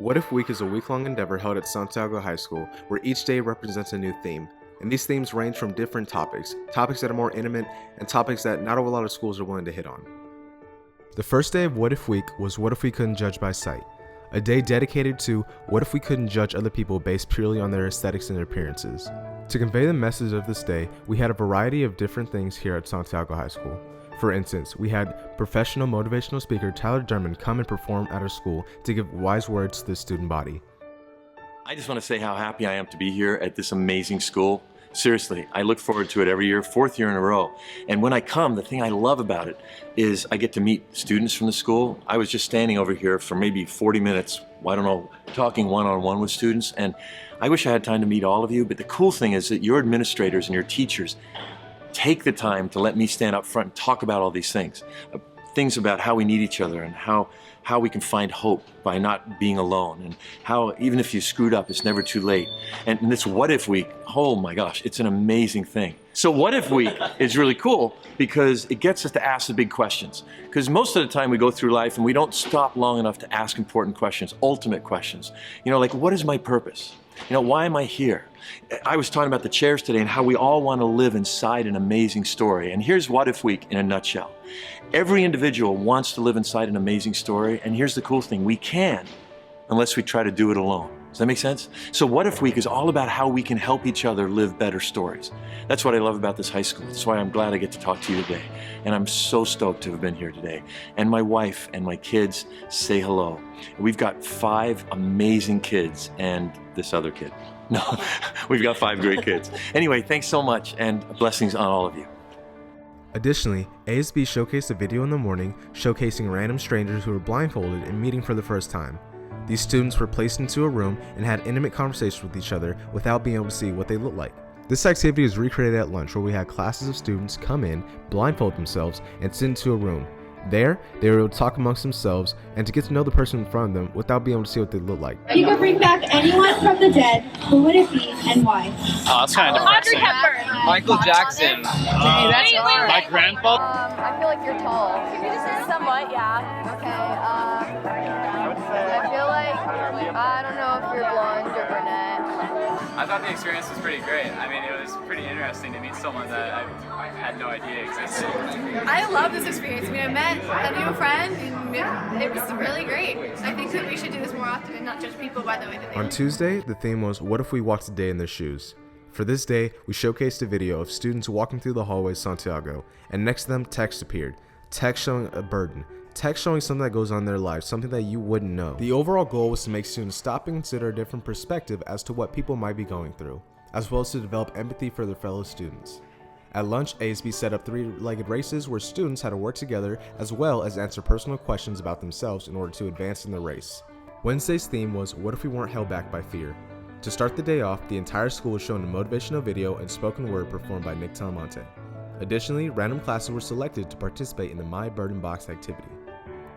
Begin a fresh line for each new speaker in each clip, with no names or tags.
What If Week is a week-long endeavor held at Santiago High School where each day represents a new theme. And these themes range from different topics that are more intimate, and topics that not a lot of schools are willing to hit on. The first day of What If Week was What If We Couldn't Judge by Sight, a day dedicated to what if we couldn't judge other people based purely on their aesthetics and appearances. To convey the message of this day, we had a variety of different things here at Santiago High School. For instance, we had professional motivational speaker Tyler Derman come and perform at our school to give wise words to the student body.
I just want to say how happy I am to be here at this amazing school. Seriously, I look forward to it every year, 4th year in a row. And when I come, the thing I love about it is I get to meet students from the school. I was just standing over here for maybe 40 minutes, I don't know, talking one-on-one with students. And I wish I had time to meet all of you, but the cool thing is that your administrators and your teachers take the time to let me stand up front and talk about all these things. Things about how we need each other and how we can find hope by not being alone, and how even if you screwed up, it's never too late. And this What If Week, oh my gosh, it's an amazing thing. So What If Week is really cool because it gets us to ask the big questions. Because most of the time we go through life and we don't stop long enough to ask important questions, ultimate questions. You know, like, what is my purpose? You know, why am I here? I was talking about the chairs today and how we all want to live inside an amazing story. And here's What If Week in a nutshell. Every individual wants to live inside an amazing story, and here's the cool thing, we can, unless we try to do it alone. Does that make sense? So What If Week is all about how we can help each other live better stories. That's what I love about this high school. That's why I'm glad I get to talk to you today. And I'm so stoked to have been here today. And my wife and my kids say hello. We've got 5 amazing kids and this other kid. No, we've got 5 great kids. Anyway, thanks so much, and blessings on all of you.
Additionally, ASB showcased a video in the morning showcasing random strangers who were blindfolded and meeting for the first time. These students were placed into a room and had intimate conversations with each other without being able to see what they looked like. This activity was recreated at lunch, where we had classes of students come in, blindfold themselves, and sit into a room. There, they were able to talk amongst themselves and to get to know the person in front of them without being able to see what they look like.
You could bring back anyone from the dead, who would it be and why?
Oh, that's kind of depressing. Michael Jackson.
That's
My grandfather.
I feel like you're tall. Somewhat, yeah. Okay. I feel like, I don't know if you're blonde or brunette.
I thought the experience was pretty great. I mean, it was pretty interesting to meet someone that I had no idea existed.
I love this experience. I mean, I met a new friend, and it was really great. I think that we should do this more often and not judge people by the way that they
On Tuesday, the theme was What If We Walked a Day in Their Shoes? For this day, we showcased a video of students walking through the hallways of Santiago, and next to them, text appeared. Text showing a burden. Text showing something that goes on in their lives, something that you wouldn't know. The overall goal was to make students stop and consider a different perspective as to what people might be going through, as well as to develop empathy for their fellow students. At lunch, ASB set up 3-legged races where students had to work together as well as answer personal questions about themselves in order to advance in the race. Wednesday's theme was What If We Weren't Held Back by Fear? To start the day off, the entire school was shown a motivational video and spoken word performed by Nick Talamante. Additionally, random classes were selected to participate in the My Burden Box activity.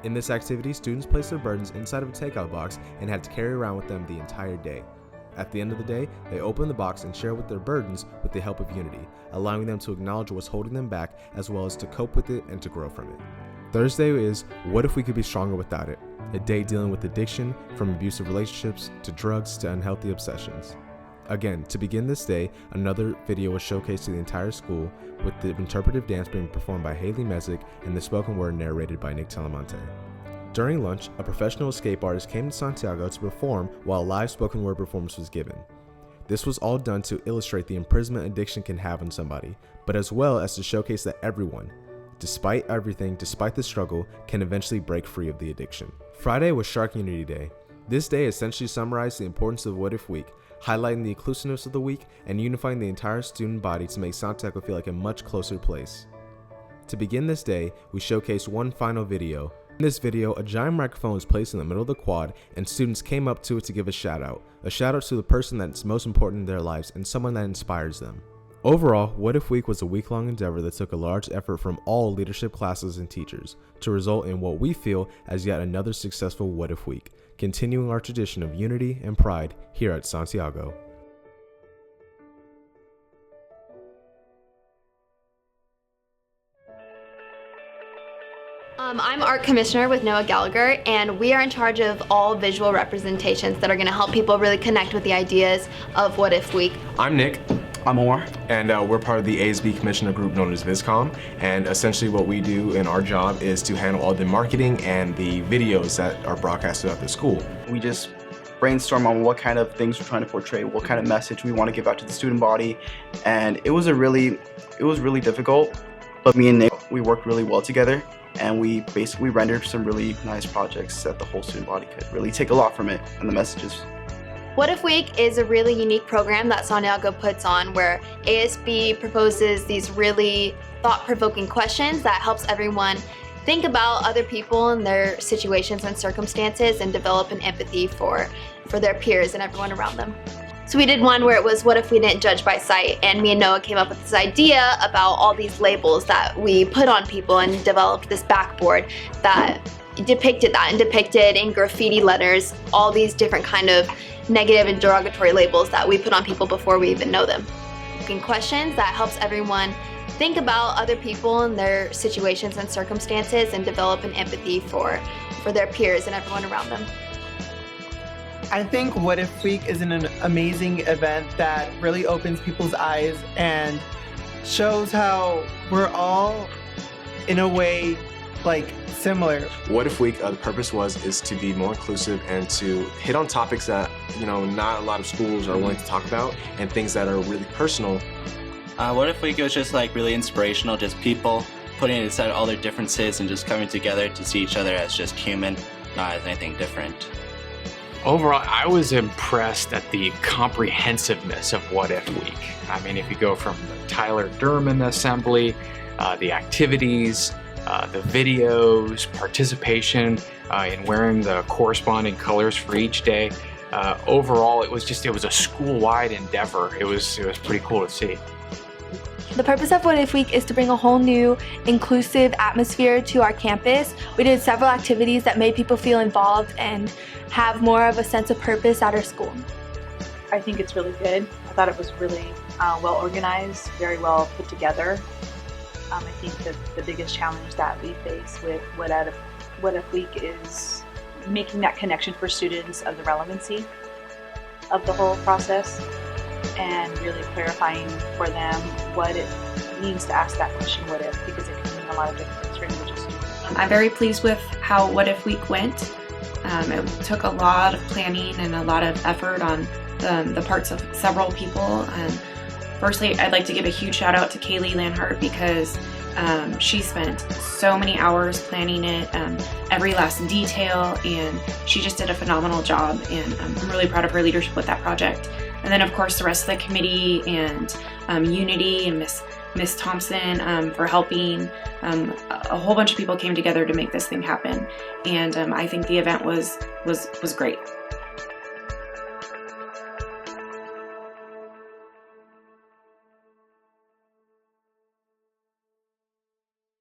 In this activity, students placed their burdens inside of a takeout box and had to carry around with them the entire day. At the end of the day, they opened the box and shared with their burdens with the help of unity, allowing them to acknowledge what's holding them back as well as to cope with it and to grow from it. Thursday is What If We Could Be Stronger Without It? A day dealing with addiction, from abusive relationships to drugs to unhealthy obsessions. Again, to begin this day, another video was showcased to the entire school, with the interpretive dance being performed by Haley Mesick and the spoken word narrated by Nick Talamante. During lunch, a professional escape artist came to Santiago to perform while a live spoken word performance was given. This was all done to illustrate the imprisonment addiction can have on somebody, but as well as to showcase that everyone, despite everything, despite the struggle, can eventually break free of the addiction. Friday was Shark Unity Day. This day essentially summarized the importance of What If Week, highlighting the inclusiveness of the week and unifying the entire student body to make Santiago feel like a much closer place. To begin this day, we showcased one final video. In this video, a giant microphone was placed in the middle of the quad and students came up to it to give a shout out to the person that's most important in their lives and someone that inspires them. Overall, What If Week was a week-long endeavor that took a large effort from all leadership classes and teachers to result in what we feel as yet another successful What If Week, continuing our tradition of unity and pride here at Santiago.
I'm Art Commissioner with Noah Gallagher, and we are in charge of all visual representations that are going to help people really connect with the ideas of What If Week.
I'm Nick.
I'm Omar.
And we're part of the ASB Commissioner group known as VisCom. And essentially what we do in our job is to handle all the marketing and the videos that are broadcast throughout the school.
We just brainstorm on what kind of things we're trying to portray, what kind of message we want to give out to the student body. And it was really difficult, but me and Nick, we worked really well together. And we basically rendered some really nice projects that the whole student body could really take a lot from it and the messages.
What If Week is a really unique program that Santiago puts on where ASB proposes these really thought-provoking questions that helps everyone think about other people and their situations and circumstances and develop an empathy for their peers and everyone around them. So we did one where it was, what if we didn't judge by sight? And me and Noah came up with this idea about all these labels that we put on people and developed this backboard that depicted that and depicted in graffiti letters all these different kind of negative and derogatory labels that we put on people before we even know them. Asking questions that helps everyone think about other people and their situations and circumstances and develop an empathy for their peers and everyone around them.
I think What If Week is an amazing event that really opens people's eyes and shows how we're all, in a way, like, similar.
What If Week, the purpose is to be more inclusive and to hit on topics that, not a lot of schools are willing to talk about and things that are really personal.
What If Week was just like really inspirational, just people putting aside all their differences and just coming together to see each other as just human, not as anything different.
Overall, I was impressed at the comprehensiveness of What If Week. I mean, if you go from the Tyler Durham assembly, the activities, the videos, participation in wearing the corresponding colors for each day, overall, it was a school-wide endeavor. It was pretty cool to see.
The purpose of What If Week is to bring a whole new inclusive atmosphere to our campus. We did several activities that made people feel involved and have more of a sense of purpose at our school.
I think it's really good. I thought it was really well organized, very well put together. I think that the biggest challenge that we face with What If Week is making that connection for students of the relevancy of the whole process, and really clarifying for them what it means to ask that question, what if, because it can mean a lot of different things for individual students.
I'm very pleased with how What If Week went. It took a lot of planning and a lot of effort on the parts of several people. Firstly, I'd like to give a huge shout out to Kaylee Lanhart because she spent so many hours planning it, every last detail, and she just did a phenomenal job, and I'm really proud of her leadership with that project. And then of course the rest of the committee and Unity and Miss Thompson for helping. A whole bunch of people came together to make this thing happen, and I think the event was great.